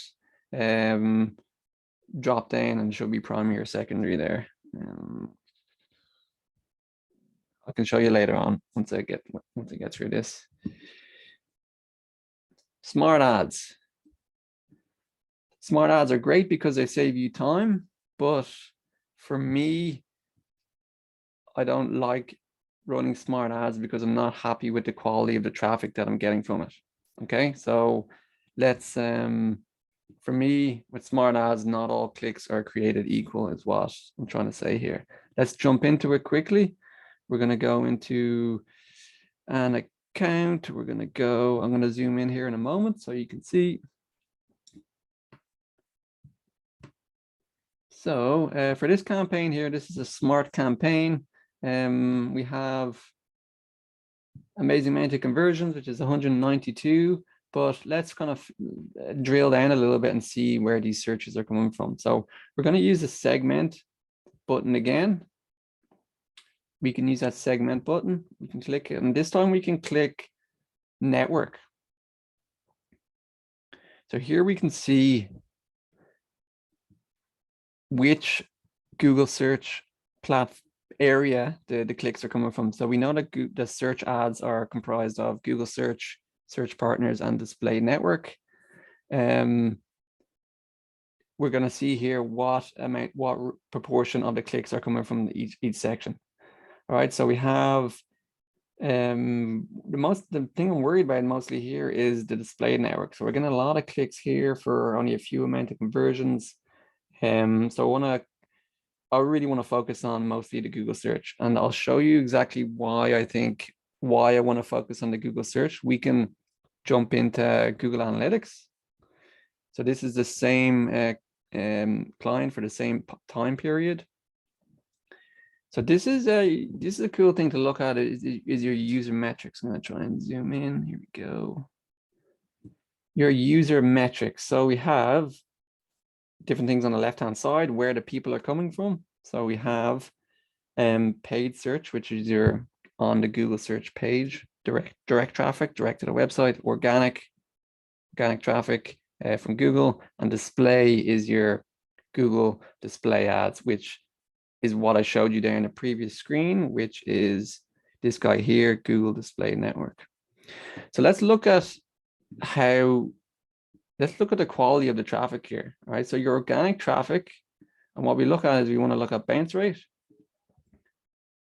drop down, and it should be primary or secondary there. I can show you later on once I get through this. Smart ads. Smart ads are great because they save you time, but for me, I don't like running smart ads because I'm not happy with the quality of the traffic that I'm getting from it. Okay, so let's for me, with smart ads, not all clicks are created equal is what I'm trying to say here. Let's jump into it quickly. We're going to go into an account. I'm going to zoom in here in a moment so you can see. So for this campaign here, this is a smart campaign. We have amazing amount of conversions, which is 192. But let's kind of drill down a little bit and see where these searches are coming from. So we're going to use the segment button again. We can use that segment button. We can click it, and this time we can click network. So here we can see which Google search area the clicks are coming from. So we know that the search ads are comprised of Google search, search partners, and display network. We're going to see here what proportion of the clicks are coming from each section. All right, so we have the thing I'm worried about mostly here is the display network. So we're getting a lot of clicks here for only a few amount of conversions. So I really want to focus on mostly the Google search, and I'll show you exactly why I want to focus on the Google search. We can jump into Google Analytics. So this is the same client for the same time period. So this is a cool thing to look at is your user metrics. I'm going to try and zoom in. Here we go. Your user metrics. So we have different things on the left-hand side where the people are coming from. So we have paid search, which is your on the Google search page, direct traffic, direct to the website, organic traffic from Google, and display is your Google display ads, which is what I showed you there in the previous screen, which is this guy here, Google Display Network. So let's look at the quality of the traffic here. All right, so your organic traffic, and what we look at is we want to look at bounce rate,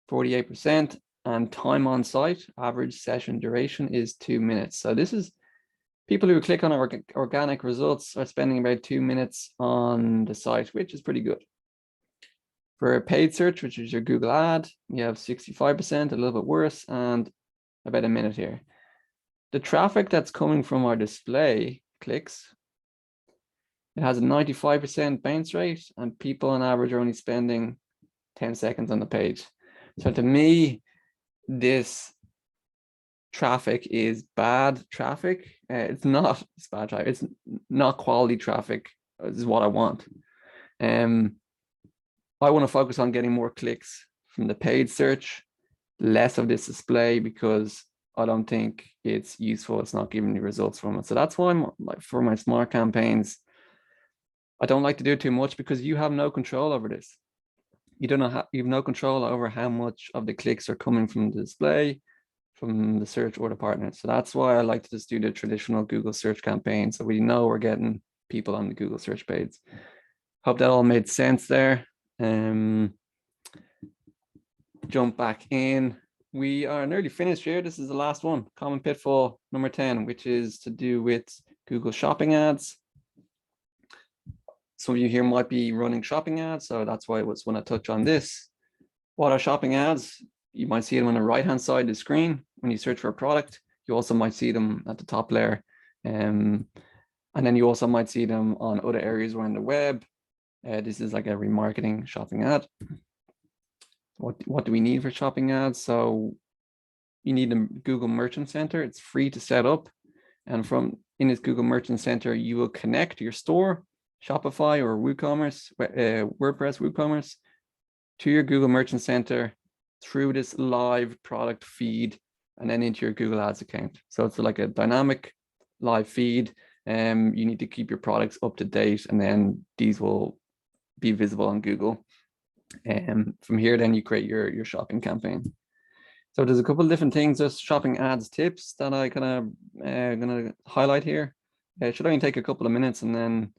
48%, and time on site, average session duration is 2 minutes. So this is people who click on our organic results are spending about 2 minutes on the site, which is pretty good. For a paid search, which is your Google ad, you have 65%, a little bit worse, and about a minute here. The traffic that's coming from our display clicks, it has a 95% bounce rate, and people on average are only spending 10 seconds on the page. So to me, this traffic is bad traffic. It's bad traffic. It's not quality traffic. This is what I want. I want to focus on getting more clicks from the paid search, less of this display, because I don't think it's useful. It's not giving me results from it. So that's why for my smart campaigns, I don't like to do too much, because you have no control over this. You have no control over how much of the clicks are coming from the display, from the search, or the partner. So that's why I like to just do the traditional Google search campaign, so we know we're getting people on the Google search page. Hope that all made sense there. Jump back in. We are nearly finished here. This is the last one, common pitfall number 10, which is to do with Google shopping ads. Some of you here might be running shopping ads, so that's why I want to touch on this. What are shopping ads? You might see them on the right-hand side of the screen when you search for a product. You also might see them at the top layer. And then you also might see them on other areas around the web. This is like a remarketing shopping ad. What do we need for shopping ads? So you need a Google Merchant Center. It's free to set up. And in this Google Merchant Center, you will connect your store, Shopify or WooCommerce, WordPress WooCommerce, to your Google Merchant Center through this live product feed, and then into your Google Ads account. So it's like a dynamic live feed. You need to keep your products up to date, and then these will be visible on Google. From here, then you create your shopping campaign. So there's a couple of different things, just shopping ads tips that I kind of gonna highlight here. It should only take a couple of minutes, and then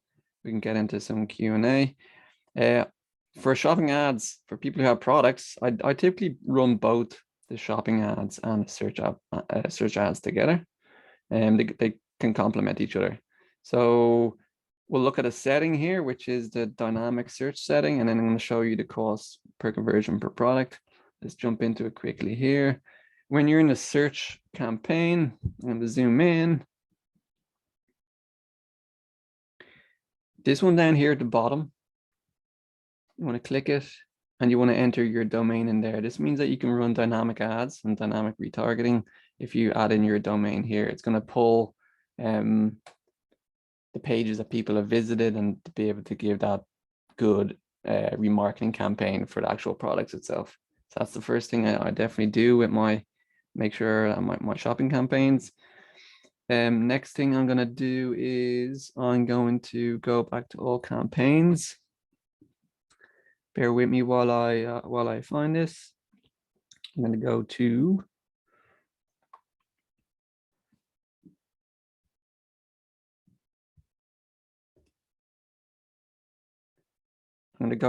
we can get into some Q&A. For shopping ads, for people who have products, I typically run both the shopping ads and search ads together, and they can complement each other. So we'll look at a setting here, which is the dynamic search setting, and then I'm going to show you the cost per conversion per product. Let's jump into it quickly here. When you're in a search campaign, I'm going to zoom in. This one down here at the bottom, you want to click it, and you want to enter your domain in there. This means that you can run dynamic ads and dynamic retargeting. If you add in your domain here, it's going to pull the pages that people have visited, and to be able to give that good remarketing campaign for the actual products itself. So that's the first thing I definitely do with make sure my shopping campaigns. Next thing I'm going to do is I'm going to go back to all campaigns. bear with me while I find this. I'm going to go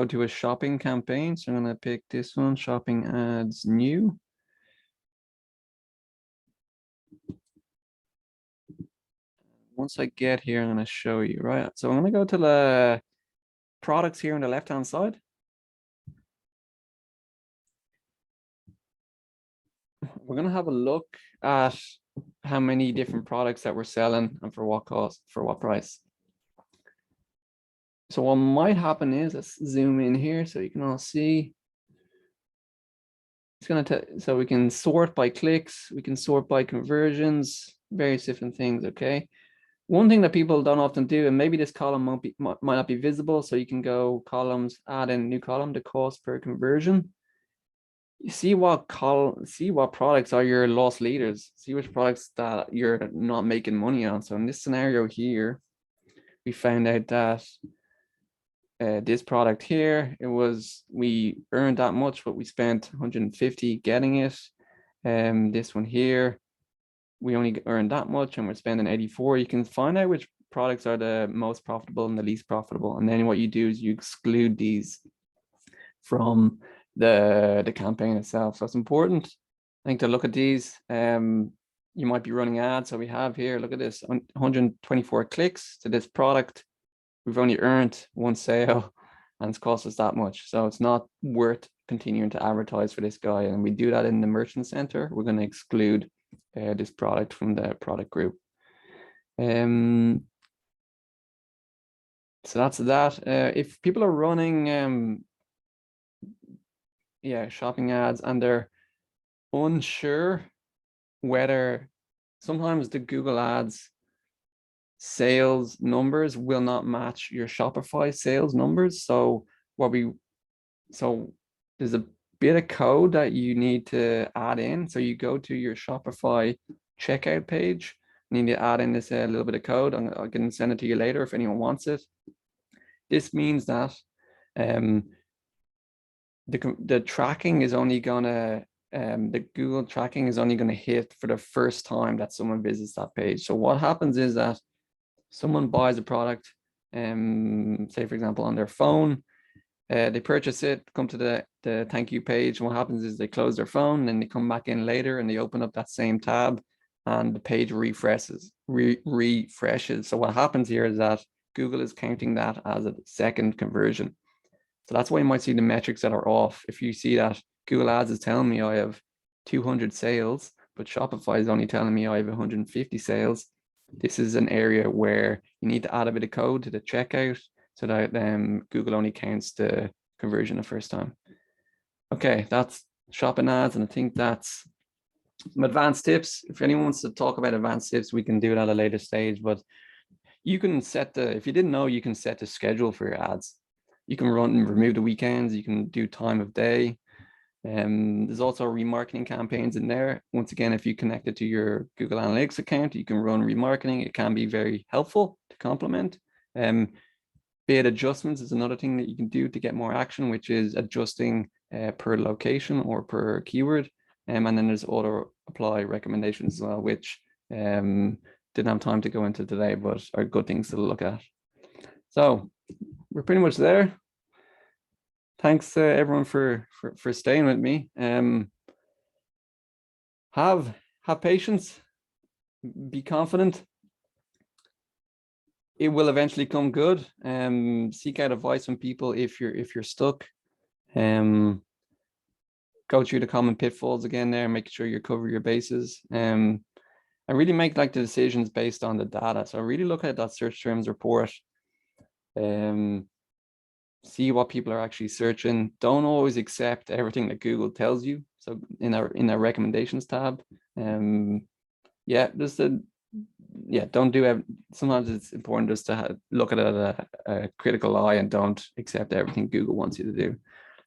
to a shopping campaign. So I'm going to pick this one, shopping ads new. Once I get here, I'm going to show you, right? So I'm going to go to the products here on the left-hand side. We're going to have a look at how many different products that we're selling and for what cost, for what price. So what might happen is, let's zoom in here so you can all see. It's going to, so we can sort by clicks, we can sort by conversions, various different things, okay? One thing that people don't often do, and maybe this column might not be visible, so you can go columns, add in a new column, the cost per conversion. You see what products are your loss leaders, see which products that you're not making money on. So in this scenario here, we found out that this product here, we earned that much, but we spent 150 getting it. This one here, we only earned that much and we're spending 84. You can find out which products are the most profitable and the least profitable. And then what you do is you exclude these from the campaign itself. So it's important, I think, to look at these. You might be running ads. So we have here, look at this, 124 clicks to this product. We've only earned one sale and it's cost us that much. So it's not worth continuing to advertise for this guy. And we do that in the merchant center. We're going to exclude this product from the product group. So that's that. If people are running shopping ads and they're unsure whether, sometimes the Google ads sales numbers will not match your Shopify sales numbers. So there's a bit of code that you need to add in. So you go to your Shopify checkout page, you need to add in this little bit of code. I can send it to you later if anyone wants it. This means that the tracking is only gonna the Google tracking is only gonna hit for the first time that someone visits that page. So what happens is that someone buys a product, say for example on their phone, they purchase it, come to the thank you page, and what happens is they close their phone, and they come back in later and they open up that same tab and the page refreshes. So what happens here is that Google is counting that as a second conversion. So that's why you might see the metrics that are off. If you see that Google Ads is telling me I have 200 sales, but Shopify is only telling me I have 150 sales, this is an area where you need to add a bit of code to the checkout so that Google only counts the conversion the first time. Okay, that's shopping ads, and I think that's some advanced tips. If anyone wants to talk about advanced tips, we can do it at a later stage, but you can set if you didn't know, you can set the schedule for your ads. You can run and remove the weekends, you can do time of day. There's also remarketing campaigns in there. Once again, if you connect it to your Google Analytics account, you can run remarketing. It can be very helpful to complement. Bid adjustments is another thing that you can do to get more action, which is adjusting per location or per keyword. And then there's auto apply recommendations as well, which didn't have time to go into today, but are good things to look at. So we're pretty much there. Thanks everyone for staying with me. Have patience, be confident. It will eventually come good. Seek out advice from people if you're stuck. Go through the common pitfalls again there, make sure you cover your bases. And really make the decisions based on the data. So really look at that search terms report. See what people are actually searching. Don't always accept everything that Google tells you. So in our recommendations tab, don't do it. Sometimes it's important just to look at it at a critical eye and don't accept everything Google wants you to do.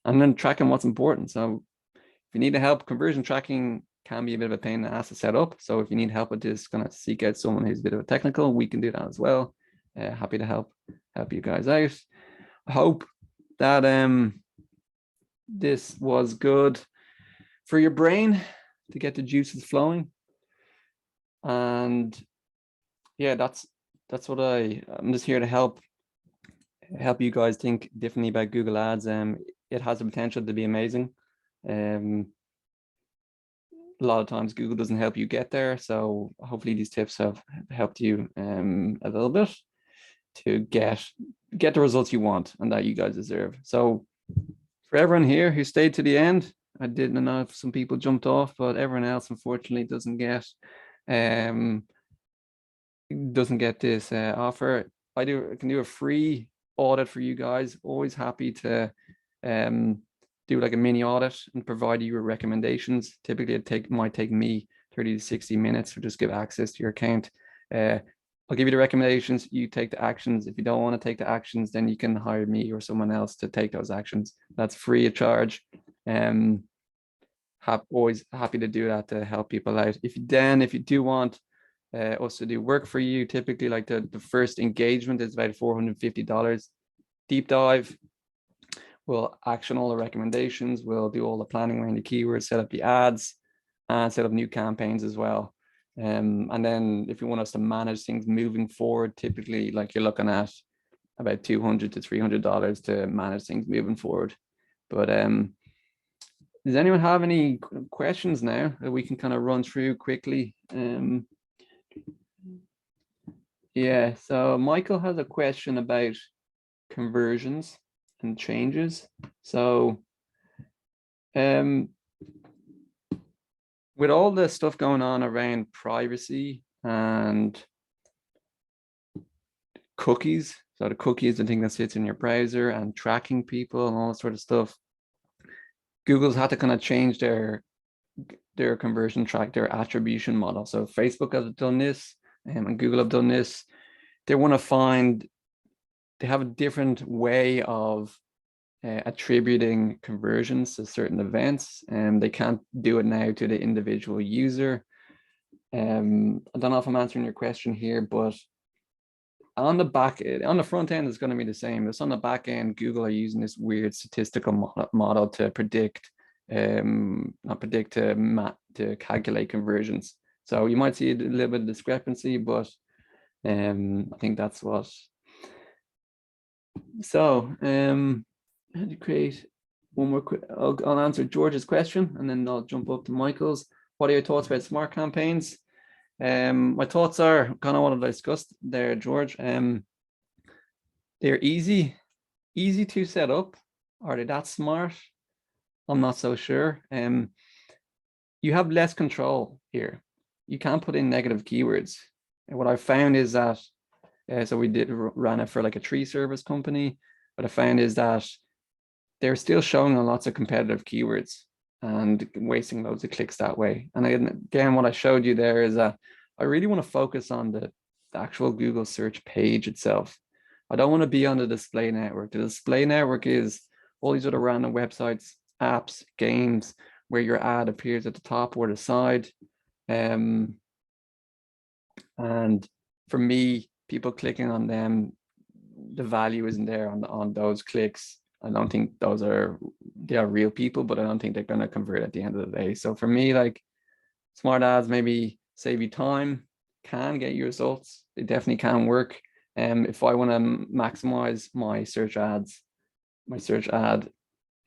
And then tracking what's important. So if you need help, conversion tracking can be a bit of a pain in the ass to set up. So if you need help with this, gonna seek out someone who's a bit of a technical, we can do that as well. Happy to help you guys out. I hope that this was good for your brain to get the juices flowing. And yeah, that's what I'm just here to help you guys think differently about Google Ads. It has the potential to be amazing. A lot of times Google doesn't help you get there, so hopefully these tips have helped you a little bit to get the results you want and that you guys deserve. So for everyone here who stayed to the end, I didn't know if some people jumped off, but everyone else unfortunately doesn't get this offer. I can do a free audit for you guys. Always happy to do like a mini audit and provide you with recommendations. Typically it might take me 30 to 60 minutes to just give access to your account. I'll give you the recommendations, you take the actions. If you don't want to take the actions, then you can hire me or someone else to take those actions. That's free of charge. Always happy to do that to help people out. If you do want us to do work for you, typically like the first engagement is about $450. Deep dive, we'll action all the recommendations, we'll do all the planning around the keywords, set up the ads, and set up new campaigns as well. And then if you want us to manage things moving forward, typically like you're looking at about $200 to $300 to manage things moving forward. But does anyone have any questions now that we can kind of run through quickly? Yeah, so Michael has a question about conversions and changes. So with all the stuff going on around privacy and cookies, so the cookie is the thing that sits in your browser and tracking people and all that sort of stuff, Google's had to kind of change their conversion track, their attribution model. So Facebook has done this and Google have done this. They want to find, they have a different way of attributing conversions to certain events, and they can't do it now to the individual user. I don't know if I'm answering your question here, but on the front end, it's going to be the same. It's on the back end, Google are using this weird statistical model to predict, to calculate conversions. So you might see a little bit of discrepancy, but I think that's what. So how do you create one more? I'll answer George's question and then I'll jump up to Michael's. What are your thoughts about smart campaigns? My thoughts are kind of what I discussed there, George. They're easy to set up. Are they that smart? I'm not so sure. You have less control here. You can't put in negative keywords. And what I found is that, so we ran it for like a tree service company. What I found is that they're still showing on lots of competitive keywords and wasting loads of clicks that way. And again, what I showed you there is that I really want to focus on the actual Google search page itself. I don't want to be on the display network. The display network is all these other random websites, apps, games, where your ad appears at the top or the side. And for me, people clicking on them, the value isn't there on those clicks. I don't think they are real people, but I don't think they're going to convert at the end of the day. So for me, like smart ads maybe save you time, can get you results. They definitely can work. If I want to maximize my search ad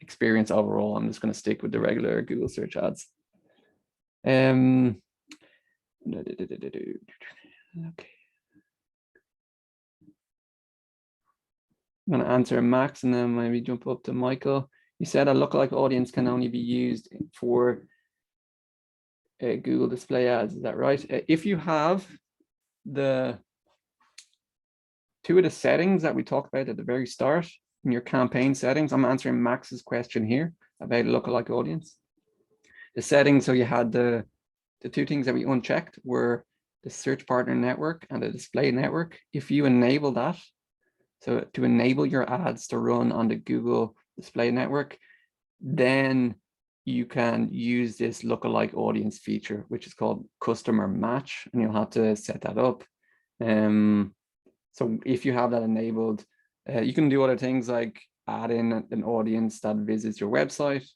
experience overall, I'm just going to stick with the regular Google search ads. Okay. I'm going to answer Max and then maybe jump up to Michael. You said a lookalike audience can only be used for Google display ads. Is that right? If you have the two of the settings that we talked about at the very start in your campaign settings, I'm answering Max's question here about lookalike audience. The settings, so you had the two things that we unchecked were the search partner network and the display network. If you enable that, so to enable your ads to run on the Google display network, then you can use this lookalike audience feature, which is called customer match, and you'll have to set that up. So if you have that enabled, you can do other things like add in an audience that visits your website.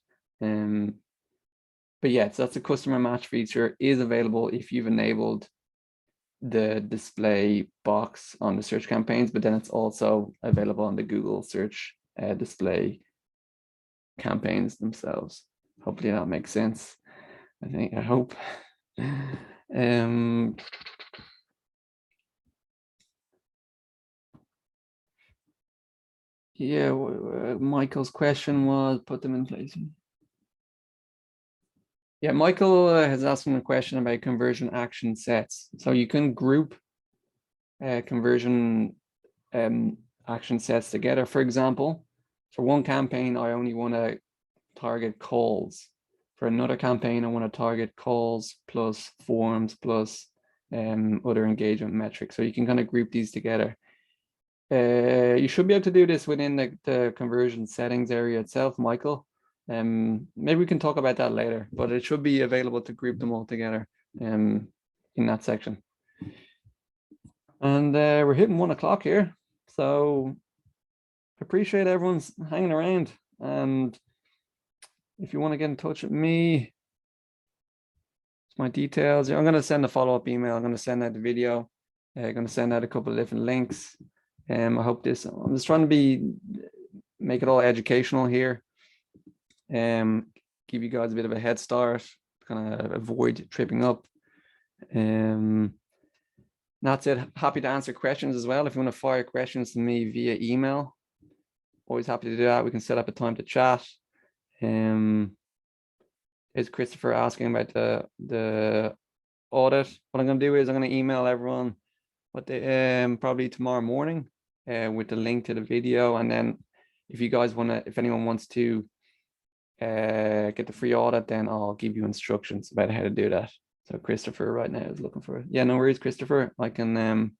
But yeah, so that's a customer match feature is available if you've enabled the display box on the search campaigns, but then it's also available on the Google search display campaigns themselves. Hopefully that makes sense. I hope. Yeah, Michael's question was put them in place. Yeah, Michael has asked me a question about conversion action sets. So you can group conversion action sets together. For example, for one campaign, I only want to target calls. For another campaign, I want to target calls plus forms plus other engagement metrics. So you can kind of group these together. You should be able to do this within the conversion settings area itself, Michael. Maybe we can talk about that later, but it should be available to group them all together in that section. And we're hitting 1 o'clock here, so appreciate everyone's hanging around. And if you want to get in touch with me, it's my details. I'm going to send a follow-up email. I'm going to send out the video. I'm going to send out a couple of different links. I hope this. I'm just trying to make it all educational here. Give you guys a bit of a head start, kind of avoid tripping up. That's it. Happy to answer questions as well. If you want to fire questions to me via email, always happy to do that. We can set up a time to chat. Is Christopher asking about the audit? What I'm going to do is I'm going to email everyone what they probably tomorrow morning with the link to the video, and then if you guys want to, if anyone wants to get the free audit, then I'll give you instructions about how to do that. So Christopher right now is looking for it. Yeah, no worries, Christopher. I can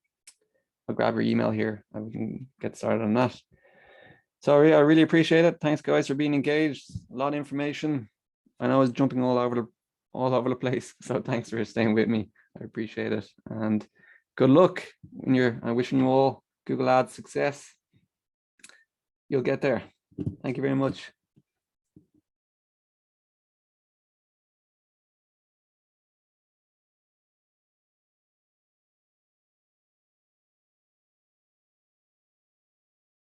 I'll grab your email here and we can get started on that. Sorry, I really appreciate it. Thanks guys for being engaged. A lot of information. I know I was jumping all over the place. So thanks for staying with me. I appreciate it. And good luck when I'm wishing you all Google Ads success. You'll get there. Thank you very much.